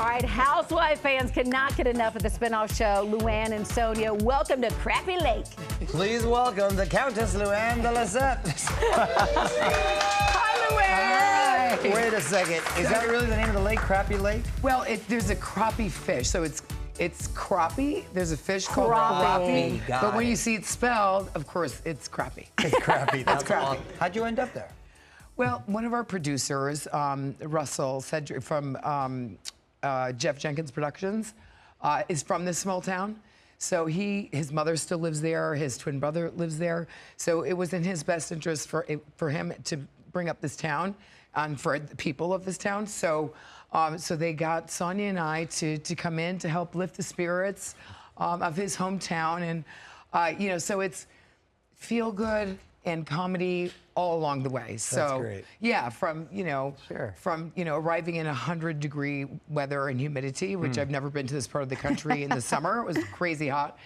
All right, Housewives fans cannot get enough of the spinoff show, Luann and Sonia. Welcome to Crappy Lake. Please welcome the Countess Luann De Lesseps. Hi, Luann. Wait a second. Is that really the name of the lake, Crappy Lake? Well, there's a crappie fish, so it's crappie. There's a fish called Crappie. crappie. But when you see it spelled, of course, it's crappie. It's crappy. That's crappie. awesome. How'd you end up there? Well, one of our producers, Russell Cedric from Jeff Jenkins Productions, is from this small town. So his mother still lives there. His twin brother lives there. So it was in his best interest for him to bring up this town and for the people of this town. So so they got Sonia and I to come in to help lift the spirits of his hometown, and so it's feel good and comedy all along the way. So that's great. Yeah, from Sure. from arriving in 100-degree weather and humidity, which I've never been to this part of the country in the summer. It was crazy hot.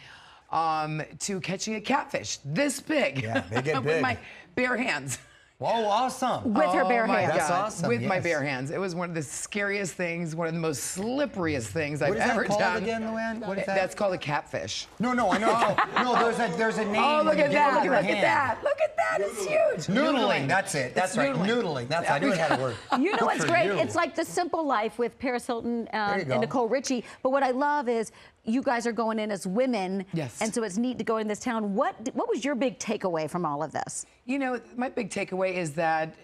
To catching a catfish this big. Yeah, they get with big. my bare hands. Whoa, awesome. With her bare Oh my hands. That's God, awesome, with my yes. bare hands. It was one of the scariest things, one of the most slipperiest things I've What is that ever called done. again, Luann? What is that? That's called a catfish. No, I know. No, there's a name. Oh, when look you at get it that! with your Look hand. at that! Look at that! It's huge. Noodling. That's it. That's It's right. noodling. Noodling. That's. I knew it had a word. You know Good what's for great? you. It's like The Simple Life with Paris Hilton There you and go. Nicole Richie. But what I love is you guys are going in as women. Yes. And so it's neat to go in this town. What was your big takeaway from all of this? My big takeaway is that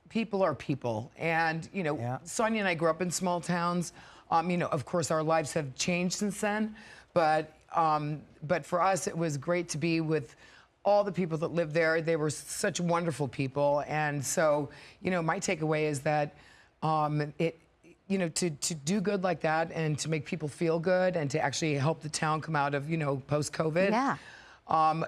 people are people, and Yeah. Sonia and I grew up in small towns. Of course, our lives have changed since then, but for us, it was great to be with all the people that lived there. They were such wonderful people, and so my takeaway is that to do good like that and to make people feel good and to actually help the town come out of post-COVID. Yeah.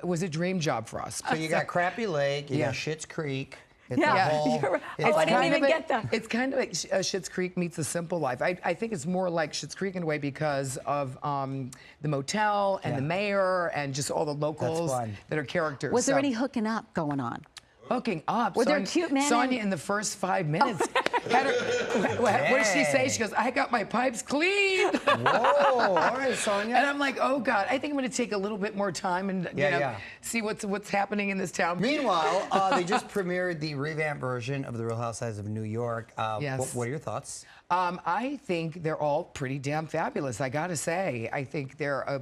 Was a dream job for us. So you got Crappy Lake. You Yeah. got Schitt's Creek. It's Yeah. a whole, You're right. it's I didn't kind even of a- get that. It's kind of like Schitt's Creek meets The Simple Life. I think it's more like Schitt's Creek in a way because of the motel and the Yeah. mayor and just all the locals fun. that are characters. Was there So, any hooking up going on? hooking up? Were there cute men Sonia and- in the first 5 minutes. What did she say? She goes, "I got my pipes cleaned." Whoa! All right, Sonia. And I'm like, "Oh God, I think I'm going to take a little bit more time and Yeah. see what's happening in this town." Meanwhile, they just premiered the revamped version of The Real Housewives of New York. Yes. What are your thoughts? I think they're all pretty damn fabulous, I gotta say. I think they're a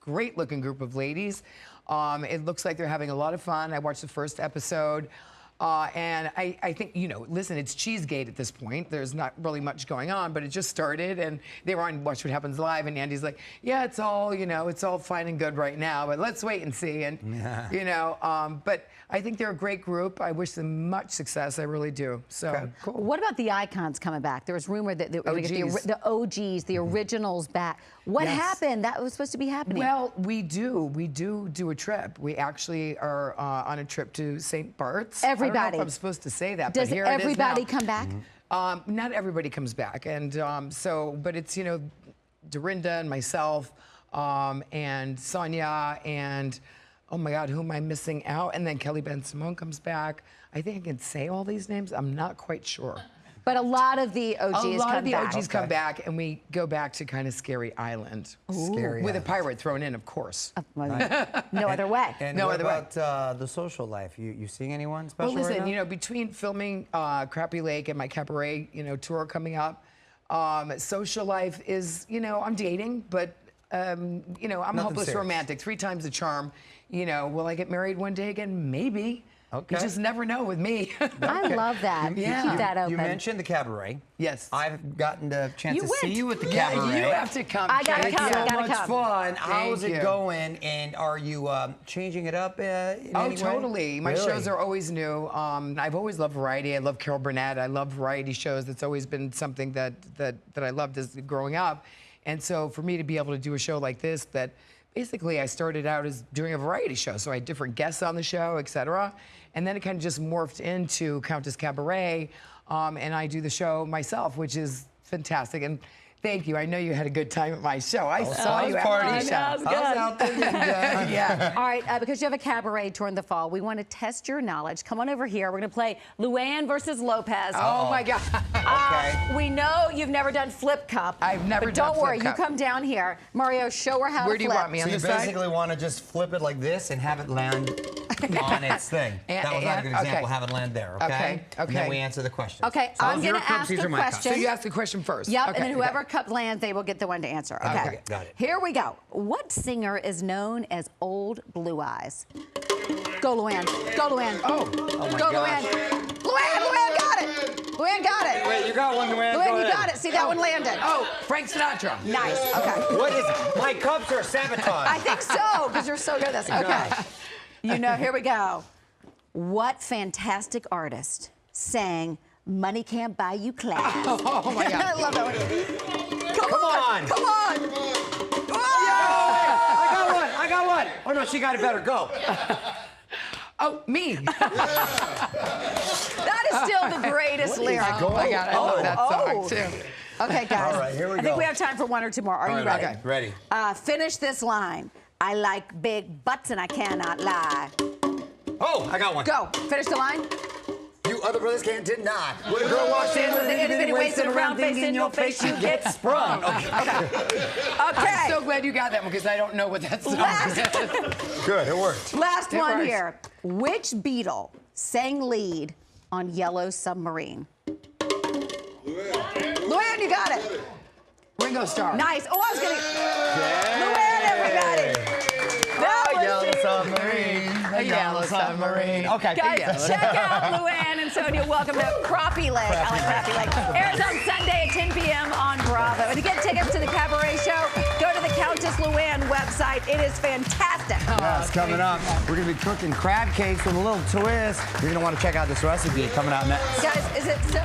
great-looking group of ladies. It looks like they're having a lot of fun. I watched the first episode. And I think, listen, it's Cheesegate at this point. There's not really much going on, but it just started, and they were on Watch What Happens Live, and Andy's like, yeah, it's all, it's all fine and good right now, but let's wait and see. And, but I think they're a great group. I wish them much success. I really do. So, Okay, cool. What about the icons coming back? There was rumor that they were going to get OGs. the OGs, the originals back. What Yes. happened? That was supposed to be happening. well, we do a trip. We actually are on a trip to St. Bart's. I Everybody. don't know if I'm supposed to say that, Does but here it is everybody now. come back? Not everybody comes back, and but it's Dorinda and myself, and Sonia, and oh my God, who am I missing out? And then Kelly Ben Simone comes back. I think I can say all these names. I'm not quite sure. But a lot of the OGs A lot come of the back. OGs come back, and we go back to kind of Scary Island, Scary with a Island. pirate thrown in, of course. No other way. And No what other way. about the social life? You seeing anyone special Well, right listen, now? between filming Crappy Lake and my cabaret, tour coming up, social life is, I'm dating, but, I'm a hopeless serious. romantic. 3 times the charm. Will I get married one day again? Maybe. Okay. You just never know with me. I love that. You keep that open. You mentioned the cabaret. Yes. I've gotten the chance You to went. see you at the Yeah, cabaret. you have to come. I gotta Tracy. come. So I gotta much come. fun. How's Thank it you. going? And are you changing it up in Oh, any way? totally. My Really? shows are always new. I've always loved variety. I love Carol Burnett. I love variety shows. That's always been something that I loved as growing up. And so for me to be able to do a show like this, that basically I started out as doing a variety show. So I had different guests on the show, et cetera. And then it kind of just morphed into Countess Cabaret. And I do the show myself, which is fantastic. And Thank you. I know you had a good time at my show. I saw you at party. my show. That was I was out there. Yeah. All right, because you have a cabaret tour in the fall, we want to test your knowledge. Come on over here. We're going to play Luann versus Lopez. Oh my God. Okay. We know you've never done flip cup. I've never but done don't worry, flip cup. you come down here. Mario, show her how Where to do you flip. want me on So you this side? basically want to just flip it like this and have it land on its thing. That was not a good example. Okay. Have it land there, okay? Okay, And then okay. we answer the question. Okay, So I'm those are going your to cups, ask these a are my cups. question. So you ask the question first. Yep, Okay, and then whoever okay. cup lands, they will get the one to answer. Okay. Okay, got it. Here we go. What singer is known as Old Blue Eyes? Go, Luann. Go, Luann. Oh my Go, gosh. Luann. Luann got it. Luann got it. Wait, you got one, Luann. Luann, Go you ahead. got it. See, that one landed. Oh, Frank Sinatra. Nice. Okay. What is it? My cups are sabotage. I think so, because you're so good at this. Okay. You know, here we go. What fantastic artist sang Money Can't Buy You Class? Oh my God. I love that one. Come on. Come on. I got one. Oh, no, she got it better. Go. Oh, me. That is still the greatest lyric. Oh my God, I love that song too. Okay, guys. All right, here we I think go. we have time for one or two more. Are you ready? Okay, ready. Finish this line. I like big butts and I cannot lie. Oh, I got one. Go. Finish the line. You other brothers can't deny. When a girl walks in with an itty bitty waist and a round face in your face, you get sprung. Okay. I'm so glad you got that one because I don't know what that song is. Good, it worked. Last It one works. here. Which Beatle sang lead on Yellow Submarine? Luann, you got it. Ringo Starr. Nice. Oh, I was going to... Luann, everybody. That was Yellow submarine. A yellow submarine. Okay. Guys, check out Luann and Sonia. Welcome to Crappie Leg. I like Crappie Leg. Airs on Sunday at 10 p.m. on Bravo. And to get tickets to the cabaret show, go to the Countess Luann website. It is fantastic. Yes, coming up, we're going to be cooking crab cakes with a little twist. You're going to want to check out this recipe coming out next. Guys, is it so...